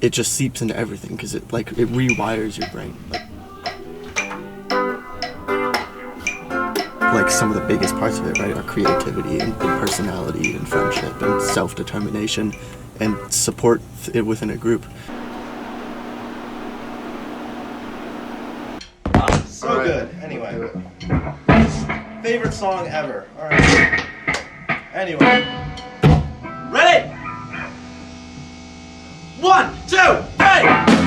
it just seeps into everything because it rewires your brain. Like some of the biggest parts of it, right, are creativity and personality and friendship and self-determination and support within a group. So right. Good. Anyway, favorite song ever. All right. Anyway, ready? 1, 2, 3.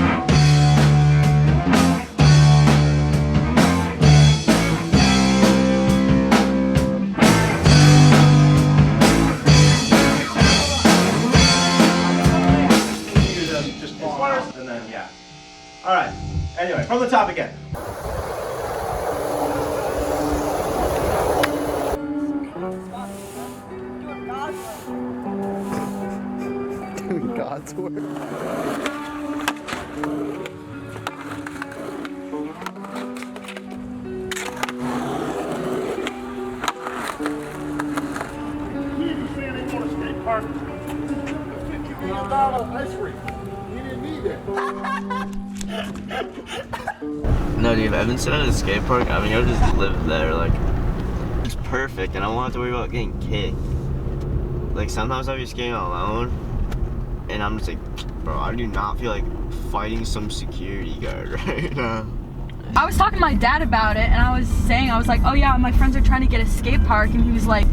And then, yeah. All right. Anyway, from the top again. Doing God's work. Ice cream. You didn't need it. No, dude, Evanston at a skate park, I mean, I would just live there, like, it's perfect, and I won't have to worry about getting kicked. Like, sometimes I'll be skating alone, and I'm just like, bro, I do not feel like fighting some security guard right now. I was talking to my dad about it, and I was like, oh yeah, my friends are trying to get a skate park, and he was like,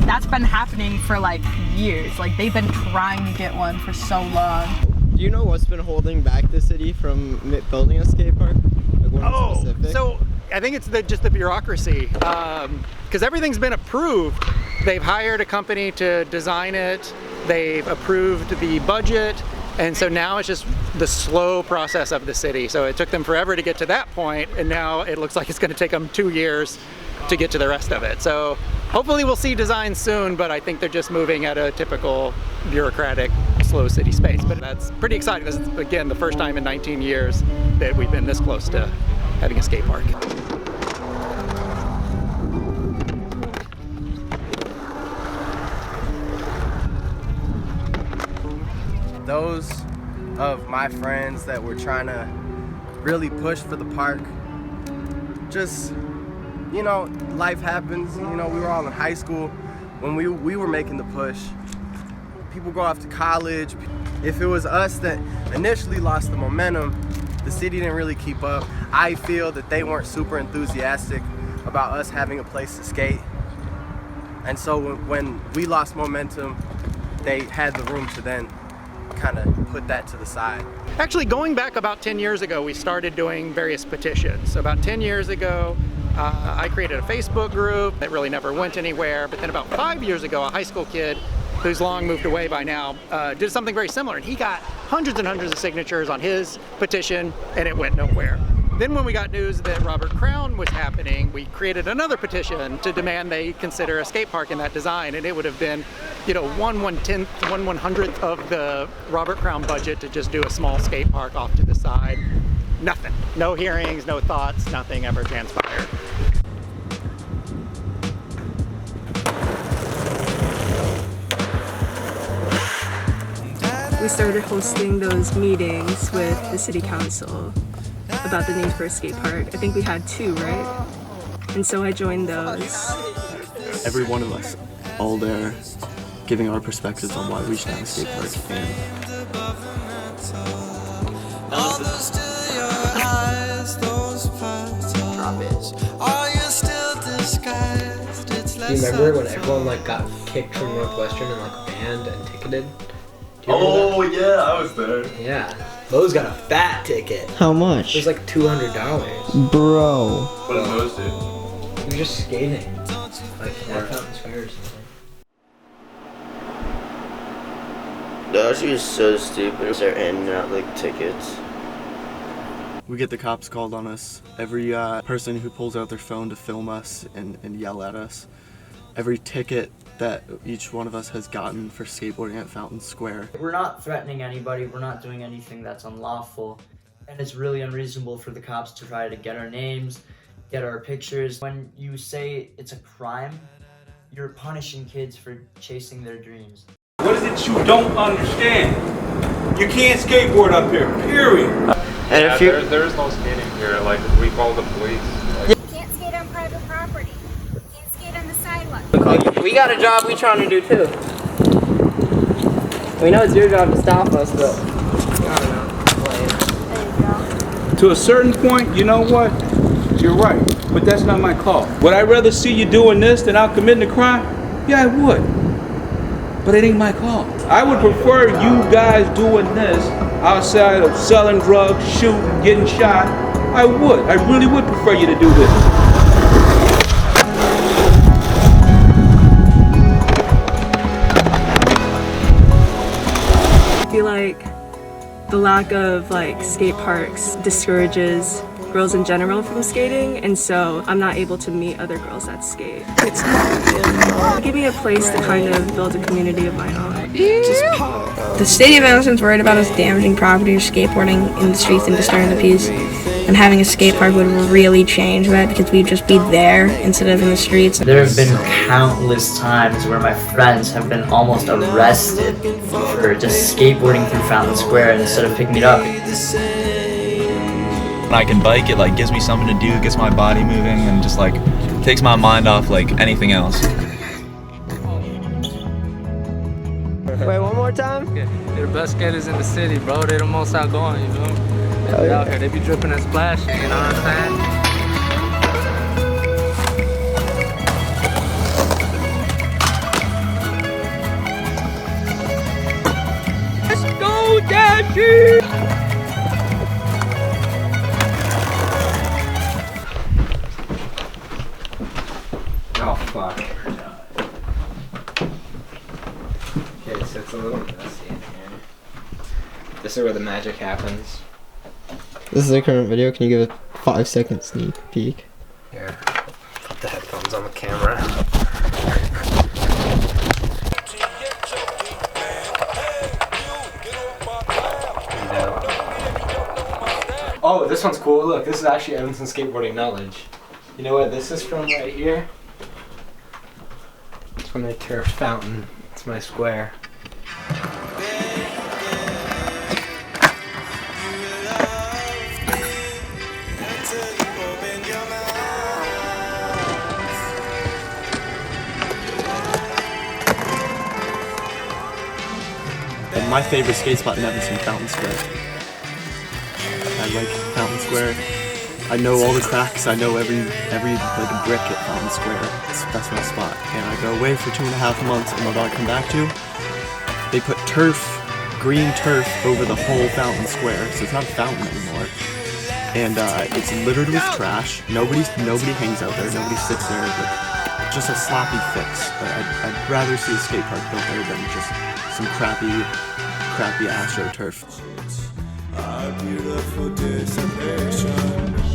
that's been happening for like years. Like, they've been trying to get one for so long. Do you know what's been holding back the city from building a skate park? Like one specific? So I think it's just the bureaucracy. Because everything's been approved. They've hired a company to design it. They've approved the budget. And so now it's just the slow process of the city. So it took them forever to get to that point, and now it looks like it's going to take them 2 years to get to the rest of it. So hopefully we'll see design soon, but I think they're just moving at a typical bureaucratic, slow city space. But that's pretty exciting. This is, again, the first time in 19 years that we've been this close to having a skate park. Those of my friends that were trying to really push for the park, just, you know, life happens. You know, we were all in high school when we were making the push. People go off to college. If it was us that initially lost the momentum, the city didn't really keep up. I feel that they weren't super enthusiastic about us having a place to skate. And so when we lost momentum, they had the room to then kind of put that to the side. Actually, going back about 10 years ago, we started doing various petitions. So about 10 years ago, I created a Facebook group that really never went anywhere. But then about 5 years ago, a high school kid who's long moved away by now, did something very similar. And he got hundreds and hundreds of signatures on his petition, and it went nowhere. Then when we got news that Robert Crown was happening, we created another petition to demand they consider a skate park in that design, and it would have been, you know, 1/100th of the Robert Crown budget to just do a small skate park off to the side. Nothing. No hearings, no thoughts, nothing ever transpired. We started hosting those meetings with the city council about the need for a skate park. I think we had 2, right? And so I joined those. Every one of us, all there, giving our perspectives on why we should have a skate park. Do you remember when everyone like got kicked from Northwestern and like banned and ticketed? Oh yeah, I was there. Yeah. Lowe's got a fat ticket. How much? It was like $200. Bro. What does Lowe's do? You're just skating. Like at Fountain Square or something. That was so stupid. They're handing out like tickets. We get the cops called on us. Every person who pulls out their phone to film us and yell at us. Every ticket that each one of us has gotten for skateboarding at Fountain Square. We're not threatening anybody, we're not doing anything that's unlawful, and it's really unreasonable for the cops to try to get our names, get our pictures. When you say it's a crime, you're punishing kids for chasing their dreams. What is it you don't understand? You can't skateboard up here, period. And if you there is no skating here. Like, we call the police. You can't skate on private property. You can't skate on the sidewalk. We got a job we trying to do too. We know it's your job to stop us, but I don't know. To a certain point, you know what? You're right, but that's not my call. Would I rather see you doing this than out committing a crime? Yeah, I would. But it ain't my call. I would prefer you guys doing this outside of selling drugs, shooting, getting shot. I would. I really would prefer you to do this. I feel like the lack of skate parks discourages girls in general from skating, and so I'm not able to meet other girls that skate. Give me a place to kind of build a community of my own. The city of Evanston's worried about us damaging property or skateboarding in the streets and disturbing the peace. And having a skate park would really change that because we'd just be there instead of in the streets. There have been countless times where my friends have been almost arrested for just skateboarding through Fountain Square instead of picking me up. When I can bike, it gives me something to do, gets my body moving, and just takes my mind off anything else. Wait, one more time? Yeah, they're the best skaters in the city, bro. They're the most outgoing, you know? They out here, they be dripping and splashing, you know what I'm saying? Let's go, Daddy! Oh, fuck. Okay, so it's a little messy in here. This is where the magic happens. This is the current video. Can you give a 5-second sneak peek? Here. Put the headphones on the camera. Oh, this one's cool. Look, this is actually Evanston Skateboarding knowledge. You know what this is from right here? It's from the turf fountain. It's my square. My favorite skate spot in Evanston, Fountain Square. I like Fountain Square. I know all the cracks. I know every brick at Fountain Square. That's my spot. And I go away for 2.5 months, and what do I come back to? They put turf, green turf, over the whole Fountain Square, so it's not a fountain anymore. And it's littered with trash. Nobody hangs out there. Nobody sits there. Just a sloppy fix. But I'd rather see a skate park built there than just some crappy AstroTurf. A beautiful dissipation.